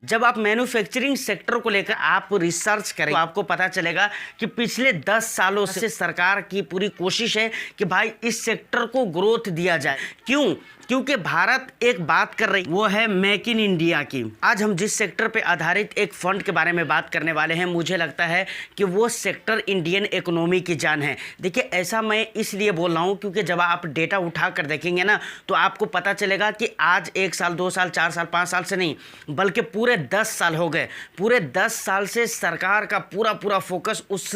जब आप manufacturing sector को लेकर आप रिसर्च करें तो आपको पता चलेगा कि पिछले 10 सालों से सरकार की पूरी कोशिश है कि भाई इस सेक्टर को ग्रोथ दिया जाए। क्यों? क्योंकि भारत एक बात कर रही, वो है मेक इन इंडिया की। आज हम जिस सेक्टर पे आधारित एक फंड के बारे में बात करने वाले हैं, मुझे लगता है कि वो सेक्टर इंडियन इकोनॉमी की जान है। देखिए, ऐसा मैं इसलिए बोल रहा हूँ क्योंकि जब आप डेटा उठा कर देखेंगे ना तो आपको पता चलेगा कि आज 1 साल 2 साल 4 साल 5 साल से नहीं बल्कि पूरे 10 साल हो गए। पूरे 10 साल से सरकार का पूरा फोकस उस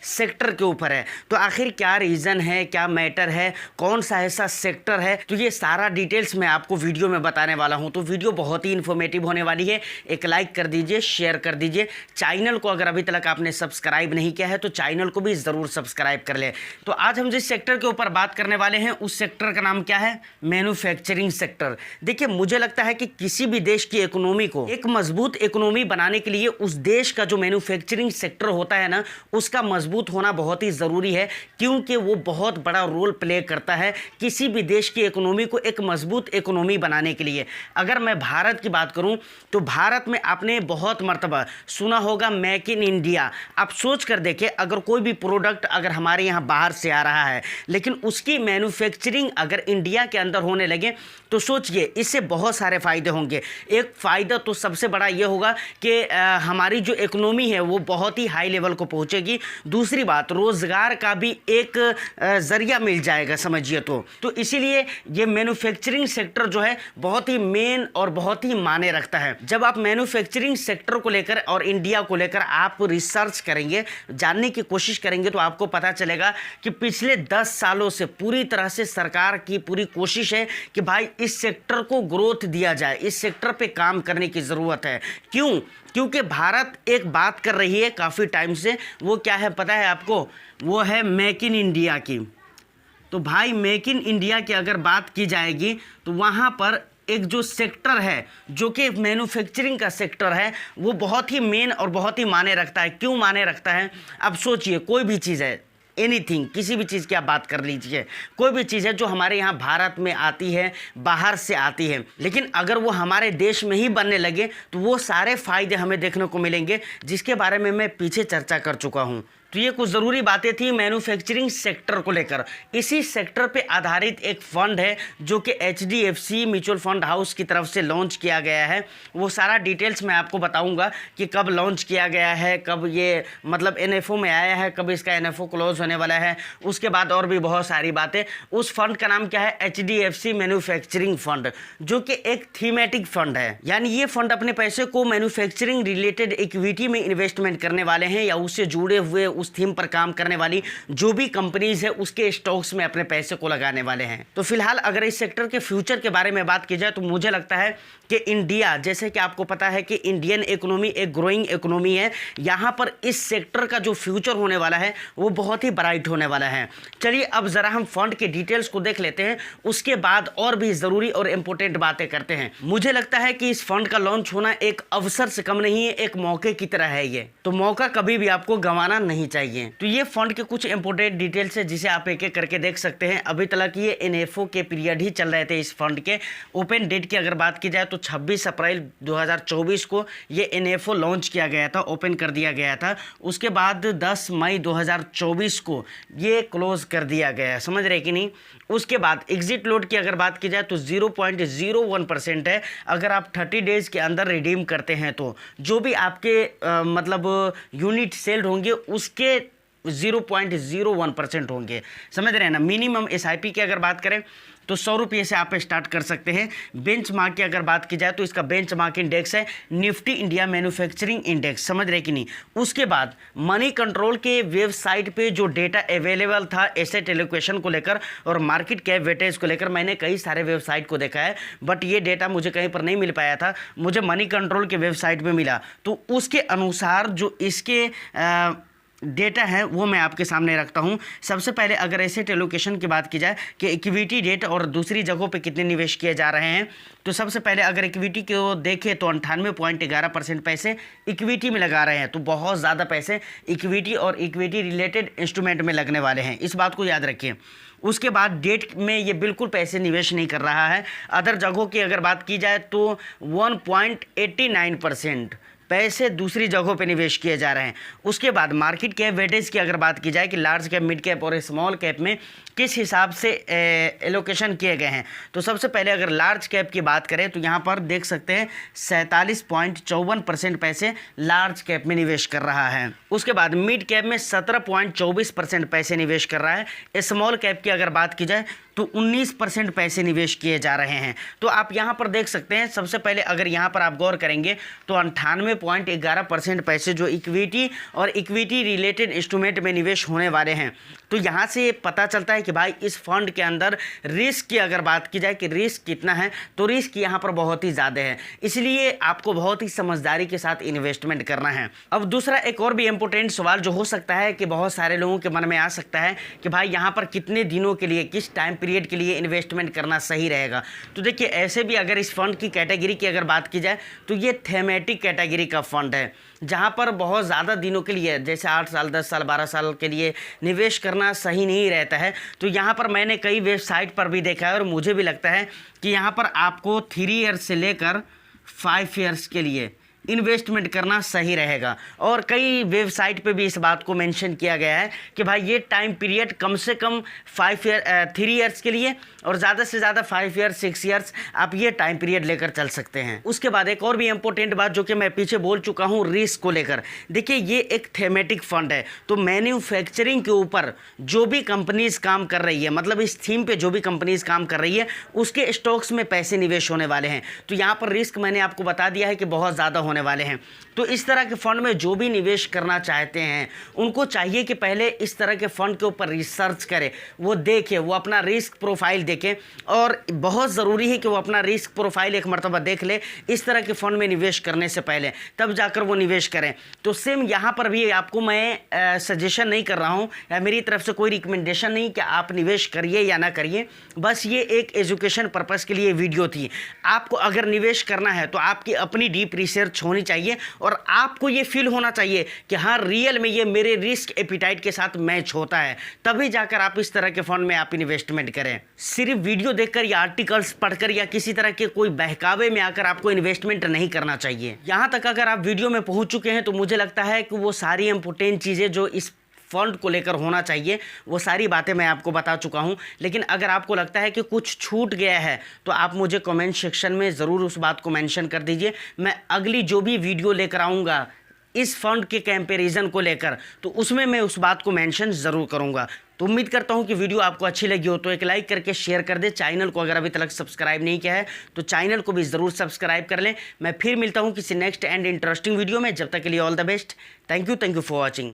सेक्टर के ऊपर है। तो आखिर क्या रीज़न है, क्या मैटर है, कौन सा ऐसा सेक्टर है, तो ये सारा डिटेल्स मैं आपको वीडियो में बताने वाला हूं। तो वीडियो बहुत ही इन्फॉर्मेटिव होने वाली है। एक लाइक कर दीजिए, शेयर कर दीजिए। चैनल को अगर अभी तक आपने सब्सक्राइब नहीं किया है तो चैनल को भी ज़रूर सब्सक्राइब कर ले। तो आज हम जिस सेक्टर के ऊपर बात करने वाले हैं उस सेक्टर का नाम क्या है? Manufacturing sector. देखिए, मुझे लगता है कि किसी भी देश की इकोनॉमी को एक मजबूत इकोनॉमी बनाने के लिए उस देश का जो मैन्युफैक्चरिंग सेक्टर होता है ना, उसका मजबूत होना बहुत ही ज़रूरी है, क्योंकि वो बहुत बड़ा रोल प्ले करता है किसी भी देश की इकोनॉमी को एक मजबूत इकोनॉमी बनाने के लिए। अगर मैं भारत की बात करूं तो भारत में आपने बहुत मर्तबा सुना होगा मेक इन इंडिया। आप सोच कर देखिए, अगर कोई भी प्रोडक्ट अगर हमारे यहाँ बाहर से आ रहा है लेकिन उसकी मैन्युफैक्चरिंग अगर इंडिया के अंदर होने लगे तो सोचिए इससे बहुत सारे फ़ायदे होंगे। एक फ़ायदा तो सबसे बड़ा ये होगा कि हमारी जो इकोनॉमी है वो बहुत ही हाई लेवल को पहुँचेगी। दूसरी बात, रोज़गार का भी एक ज़रिया मिल जाएगा, समझिए। तो इसीलिए ये मैन्युफैक्चरिंग सेक्टर जो है बहुत ही मेन और बहुत ही मायने रखता है। जब आप मैन्युफैक्चरिंग सेक्टर को लेकर और इंडिया को लेकर आप रिसर्च करेंगे, जानने की कोशिश करेंगे, तो आपको पता चलेगा कि पिछले 10 सालों से पूरी तरह से सरकार की पूरी कोशिश है कि भाई इस सेक्टर को ग्रोथ दिया जाए, इस सेक्टर पे काम करने की ज़रूरत है। क्यों? क्योंकि भारत एक बात कर रही है काफ़ी टाइम से, वो क्या है पता है आपको? वो है मेक इन इंडिया की। तो भाई मेक इन इंडिया की अगर बात की जाएगी तो वहाँ पर एक जो सेक्टर है जो कि मैन्युफैक्चरिंग का सेक्टर है वो बहुत ही मेन और बहुत ही मायने रखता है। क्यों मायने रखता है? अब सोचिए, कोई भी चीज़ है, एनीथिंग, किसी भी चीज़ की आप बात कर लीजिए, कोई भी चीज़ है जो हमारे यहाँ भारत में आती है, बाहर से आती है, लेकिन अगर वो हमारे देश में ही बनने लगे तो वो सारे फ़ायदे हमें देखने को मिलेंगे जिसके बारे में मैं पीछे चर्चा कर चुका हूँ। तो ये कुछ ज़रूरी बातें थी मैन्युफैक्चरिंग सेक्टर को लेकर। इसी सेक्टर पे आधारित एक फ़ंड है जो कि HDFC म्यूचुअल फंड हाउस की तरफ से लॉन्च किया गया है। वो सारा डिटेल्स मैं आपको बताऊंगा कि कब लॉन्च किया गया है, कब ये मतलब NFO में आया है, कब इसका NFO क्लोज होने वाला है, उसके बाद और भी बहुत सारी बातें। उस फंड का नाम क्या है? HDFC मैन्युफैक्चरिंग फंड, जो कि एक थीमेटिक फंड है। यानी ये फंड अपने पैसे को मैन्युफैक्चरिंग रिलेटेड इक्विटी में इन्वेस्टमेंट करने वाले हैं या उससे जुड़े हुए उस थीम पर काम करने वाली जो भी कंपनीज है उसके स्टॉक्स में अपने पैसे को लगाने वाले हैं। तो फिलहाल अगर इस सेक्टर के फ्यूचर के बारे में बात की जाए तो मुझे लगता है कि इंडिया, जैसे कि आपको पता है कि इंडियन इकोनॉमी एक ग्रोइंग इकोनॉमी है, यहाँ पर इस सेक्टर का जो फ्यूचर होने वाला है वो बहुत ही ब्राइट होने वाला है। चलिए अब ज़रा हम फंड के डिटेल्स को देख लेते हैं, उसके बाद और भी ज़रूरी और इम्पोर्टेंट बातें करते हैं। मुझे लगता है कि इस फंड का लॉन्च होना एक अवसर से कम नहीं है, एक मौके की तरह है ये। तो मौका कभी भी आपको गंवाना नहीं चाहिए। तो ये फंड के कुछ इंपॉर्टेंट डिटेल्स है जिसे आप एक एक करके देख सकते हैं। अभी तक ये NFO के पीरियड ही चल रहे थे इस फंड के। ओपन डेट की अगर बात की जाए तो 26 अप्रैल 2024 को ये NFO लॉन्च किया गया था, ओपन कर दिया गया था। उसके बाद 10 मई 2024 को ये क्लोज कर दिया गया, समझ रहे कि नहीं। उसके बाद एग्जिट लोड की अगर बात की जाए तो 0.01% है। अगर आप 30 डेज के अंदर रिडीम करते हैं तो जो भी आपके मतलब यूनिट सेल्ड होंगे उसके 0.01% होंगे, समझ रहे हैं ना। मिनिमम SIP की अगर बात करें तो 100 रुपये से आप स्टार्ट कर सकते हैं। बेंच मार्क की अगर बात की जाए तो इसका बेंच मार्क इंडेक्स है निफ्टी इंडिया मैन्युफैक्चरिंग इंडेक्स, समझ रहे कि नहीं। उसके बाद मनी कंट्रोल के वेबसाइट पे जो डेटा अवेलेबल था एसेट एलोकेशन को लेकर और मार्केट कैप वेटेज को लेकर, मैंने कई सारे वेबसाइट को देखा है बट ये डेटा मुझे कहीं पर नहीं मिल पाया था, मुझे मनी कंट्रोल के वेबसाइट पर मिला। तो उसके अनुसार जो इसके डेटा है वो मैं आपके सामने रखता हूं। सबसे पहले अगर एसेट एलोकेशन की बात की जाए कि इक्विटी डेट और दूसरी जगहों पे कितने निवेश किए जा रहे हैं, तो सबसे पहले अगर इक्विटी को देखें तो 98.11% पैसे इक्विटी में लगा रहे हैं। तो बहुत ज़्यादा पैसे इक्विटी और इक्विटी रिलेटेड इंस्ट्रूमेंट में लगने वाले हैं, इस बात को याद रखिए। उसके बाद डेट में ये बिल्कुल पैसे निवेश नहीं कर रहा है। अदर जगहों की अगर बात की जाए तो 1.89% पैसे दूसरी जगहों पे निवेश किए जा रहे हैं। उसके बाद मार्केट कैप वेटेज की अगर बात की जाए कि लार्ज कैप, मिड कैप और स्मॉल कैप में किस हिसाब से एलोकेशन किए गए हैं, तो सबसे पहले अगर लार्ज कैप की बात करें तो यहाँ पर देख सकते हैं 47.54% पैसे लार्ज कैप में निवेश कर रहा है। उसके बाद मिड कैप में 17.24% पैसे निवेश कर रहा है। स्मॉल कैप की अगर बात की जाए तो 19% पैसे निवेश किए जा रहे हैं। तो आप यहाँ पर देख सकते हैं, सबसे पहले अगर यहाँ पर आप गौर करेंगे तो 98.11% पैसे जो इक्विटी और इक्विटी रिलेटेड इंस्ट्रूमेंट में निवेश होने वाले हैं। तो यहाँ से पता चलता है कि भाई इस फंड के अंदर रिस्क की अगर बात की जाए कि रिस्क कितना है, तो रिस्क यहाँ पर बहुत ही ज़्यादा है, इसलिए आपको बहुत ही समझदारी के साथ इन्वेस्टमेंट करना है। अब दूसरा एक और भी इम्पोर्टेंट सवाल जो हो सकता है कि बहुत सारे लोगों के मन में आ सकता है कि भाई यहाँ पर कितने दिनों के लिए, किस टाइम पीरियड के लिए इन्वेस्टमेंट करना सही रहेगा। तो देखिए, ऐसे भी अगर इस फंड की कैटेगरी की अगर बात की जाए तो ये थेमेटिक कैटेगरी का फंड है, जहाँ पर बहुत ज़्यादा दिनों के लिए, जैसे 8 साल, 10 साल, 12 साल के लिए निवेश करना सही नहीं रहता है। तो यहाँ पर मैंने कई वेबसाइट पर भी देखा है और मुझे भी लगता है कि यहाँ पर आपको 3 ईयर्स से लेकर 5 ईयर्स के लिए इन्वेस्टमेंट करना सही रहेगा। और कई वेबसाइट पे भी इस बात को मेंशन किया गया है कि भाई ये टाइम पीरियड कम से कम 3 ईयर्स के लिए और ज़्यादा से ज़्यादा 5 ईयर्स, 6 ईयर्स आप ये टाइम पीरियड लेकर चल सकते हैं। उसके बाद एक और भी इंपॉर्टेंट बात जो कि मैं पीछे बोल चुका हूँ रिस्क को लेकर। देखिए, ये एक थेमेटिक फंड है, तो मैन्युफैक्चरिंग के ऊपर जो भी कंपनीज काम कर रही है, मतलब इस थीम पे जो भी कंपनीज काम कर रही है, उसके स्टॉक्स में पैसे निवेश होने वाले हैं। तो यहाँ पर रिस्क मैंने आपको बता दिया है कि बहुत ज़्यादा होने वाले हैं। तो इस तरह के फंड में जो भी निवेश करना चाहते हैं उनको चाहिए कि पहले इस तरह के फंड के ऊपर रिसर्च करें, वो देखें, वो अपना रिस्क प्रोफाइल देखें। और बहुत ज़रूरी है कि वो अपना रिस्क प्रोफाइल एक मरतबा देख ले इस तरह के फंड में निवेश करने से पहले, तब जाकर वो निवेश करें। तो सेम यहाँ पर भी आपको मैं सजेशन नहीं कर रहा हूँ या मेरी तरफ से कोई रिकमेंडेशन नहीं कि आप निवेश करिए या ना करिए, बस ये एक एजुकेशन पर्पज़ के लिए वीडियो थी। आपको अगर निवेश करना है तो आपकी अपनी डीप रिसर्च होनी चाहिए और आपको ये फील होना चाहिए कि हाँ, रियल में ये मेरे रिस्क एपिटाइट के साथ मैच होता है, तभी जाकर आप इस तरह के फंड में आप इन्वेस्टमेंट करें। सिर्फ वीडियो देखकर या आर्टिकल्स पढ़कर या किसी तरह के कोई बहकावे में आकर आपको इन्वेस्टमेंट नहीं करना चाहिए। यहाँ तक अगर आप वीडियो में पहुँच चुके हैं तो मुझे लगता है कि वो सारी इंपॉर्टेंट चीज़ें जो इस फंड को लेकर होना चाहिए वो सारी बातें मैं आपको बता चुका हूं। लेकिन अगर आपको लगता है कि कुछ छूट गया है तो आप मुझे कमेंट सेक्शन में ज़रूर उस बात को मेंशन कर दीजिए। मैं अगली जो भी वीडियो लेकर आऊँगा इस फंड के कंपैरिजन को लेकर, तो उसमें मैं उस बात को मेंशन ज़रूर करूँगा। तो उम्मीद करता हूँ कि वीडियो आपको अच्छी लगी हो तो एक लाइक करके शेयर कर दे। चैनल को अगर अभी तक सब्सक्राइब नहीं किया है तो चैनल को भी ज़रूर सब्सक्राइब कर लें। मैं फिर मिलता हूँ किसी नेक्स्ट एंड इंटरेस्टिंग वीडियो में। जब तक के लिए all the best. Thank you for watching.